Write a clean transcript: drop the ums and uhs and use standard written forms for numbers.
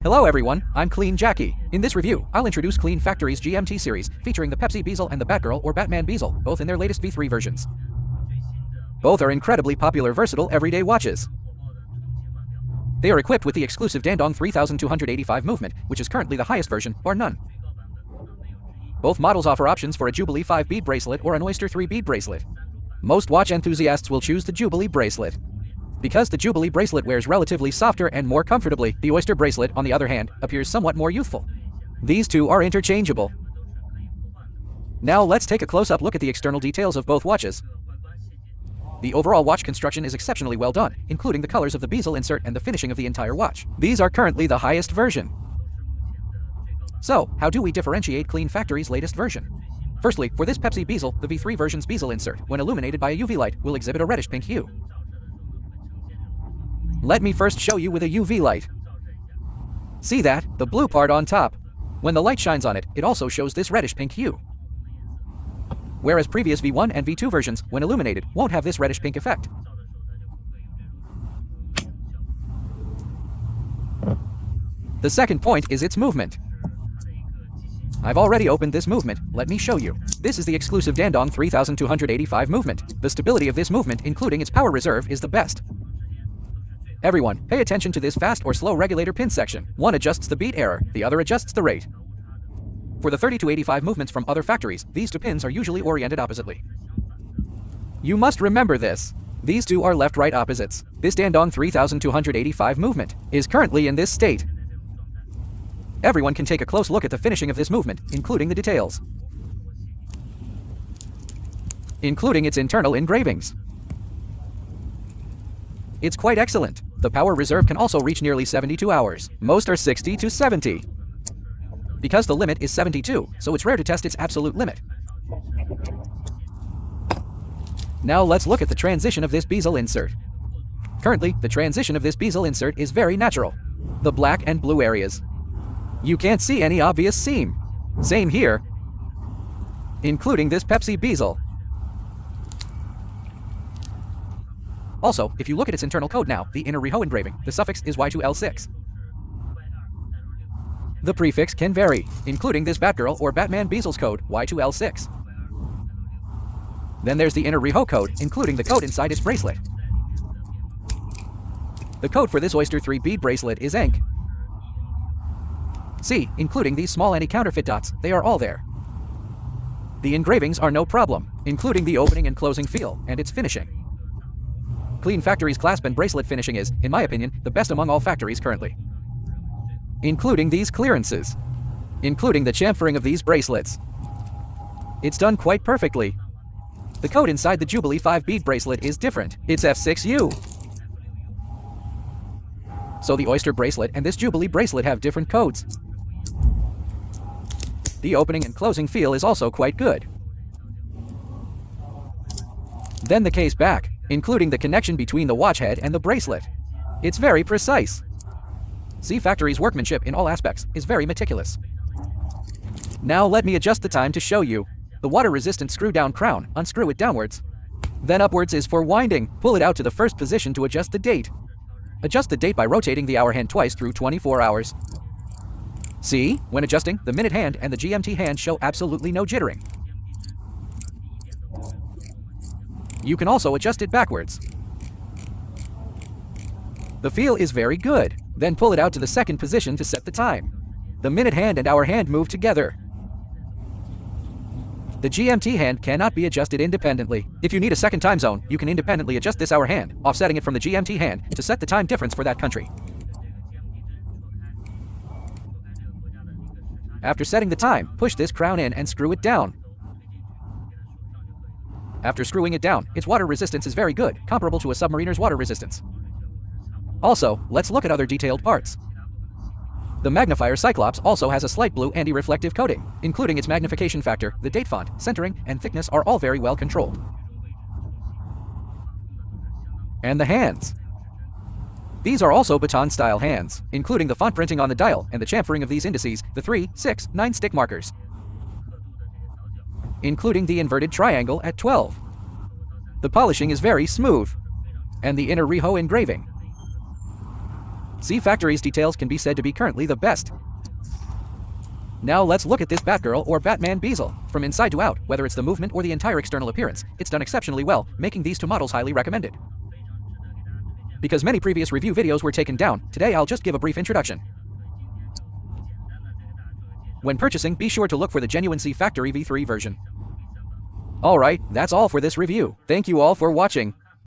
Hello everyone, I'm Clean Jackie. In this review, I'll introduce Clean Factory's GMT series, featuring the Pepsi bezel and the Batgirl or Batman bezel, both in their latest V3 versions. Both are incredibly popular versatile everyday watches. They are equipped with the exclusive Dandong 3285 movement, which is currently the highest version, bar none. Both models offer options for a Jubilee 5-bead bracelet or an Oyster 3-bead bracelet. Most watch enthusiasts will choose the Jubilee bracelet. Because the Jubilee bracelet wears relatively softer and more comfortably, the Oyster bracelet, on the other hand, appears somewhat more youthful. These two are interchangeable. Now let's take a close-up look at the external details of both watches. The overall watch construction is exceptionally well done, including the colors of the bezel insert and the finishing of the entire watch. These are currently the highest version. So, how do we differentiate Clean Factory's latest version? Firstly, for this Pepsi bezel, the V3 version's bezel insert, when illuminated by a UV light, will exhibit a reddish-pink hue. Let me first show you with a UV light. See that? The blue part on top. When the light shines on it, it also shows this reddish-pink hue. Whereas previous V1 and V2 versions, when illuminated, won't have this reddish-pink effect. The second point is its movement. I've already opened this movement, let me show you. This is the exclusive Dandong 3285 movement. The stability of this movement, including its power reserve, is the best. Everyone, pay attention to this fast or slow regulator pin section. One adjusts the beat error, the other adjusts the rate. For the 3285 movements from other factories, these two pins are usually oriented oppositely. You must remember this. These two are left-right opposites. This Dandong 3285 movement is currently in this state. Everyone can take a close look at the finishing of this movement, including the details, including its internal engravings. It's quite excellent. The power reserve can also reach nearly 72 hours. Most are 60 to 70. Because the limit is 72, so it's rare to test its absolute limit. Now let's look at the transition of this bezel insert. Currently, the transition of this bezel insert is very natural. The black and blue areas. You can't see any obvious seam. Same here, including this Pepsi bezel. Also, if you look at its internal code now, the inner Riho engraving, the suffix is Y2L6. The prefix can vary, including this Batgirl or Batman bezel's code, Y2L6. Then there's the inner Riho code, including the code inside its bracelet. The code for this Oyster 3 bead bracelet is ENC. See, including these small anti-counterfeit dots, they are all there. The engravings are no problem, including the opening and closing feel, and its finishing. Clean Factory's clasp and bracelet finishing is, in my opinion, the best among all factories currently. Including these clearances. Including the chamfering of these bracelets. It's done quite perfectly. The code inside the Jubilee 5-bead bracelet is different. It's F6U. So the Oyster bracelet and this Jubilee bracelet have different codes. The opening and closing feel is also quite good. Then the case back, including the connection between the watch head and the bracelet. It's very precise. C Factory's workmanship in all aspects is very meticulous. Now let me adjust the time to show you. The water-resistant screw-down crown, unscrew it downwards. Then upwards is for winding. Pull it out to the first position to adjust the date. Adjust the date by rotating the hour hand twice through 24 hours. See? When adjusting, the minute hand and the GMT hand show absolutely no jittering. You can also adjust it backwards. The feel is very good. Then pull it out to the second position to set the time. The minute hand and hour hand move together. The GMT hand cannot be adjusted independently. If you need a second time zone, you can independently adjust this hour hand, offsetting it from the GMT hand, to set the time difference for that country. After setting the time, push this crown in and screw it down. After screwing it down, its water resistance is very good, comparable to a submariner's water resistance. Also, let's look at other detailed parts. The magnifier Cyclops also has a slight blue anti-reflective coating, including its magnification factor, the date font, centering, and thickness are all very well controlled. And the hands. These are also baton-style hands, including the font printing on the dial and the chamfering of these indices, the 3, 6, 9 stick markers, including the inverted triangle at 12. The polishing is very smooth, and the inner Riho engraving. C Factory's details can be said to be currently the best. Now let's look at this Batgirl or Batman bezel. From inside to out, whether it's the movement or the entire external appearance, it's done exceptionally well, making these two models highly recommended. Because many previous review videos were taken down, today I'll just give a brief introduction. When purchasing, be sure to look for the genuine C Factory V3 version. Alright, that's all for this review. Thank you all for watching.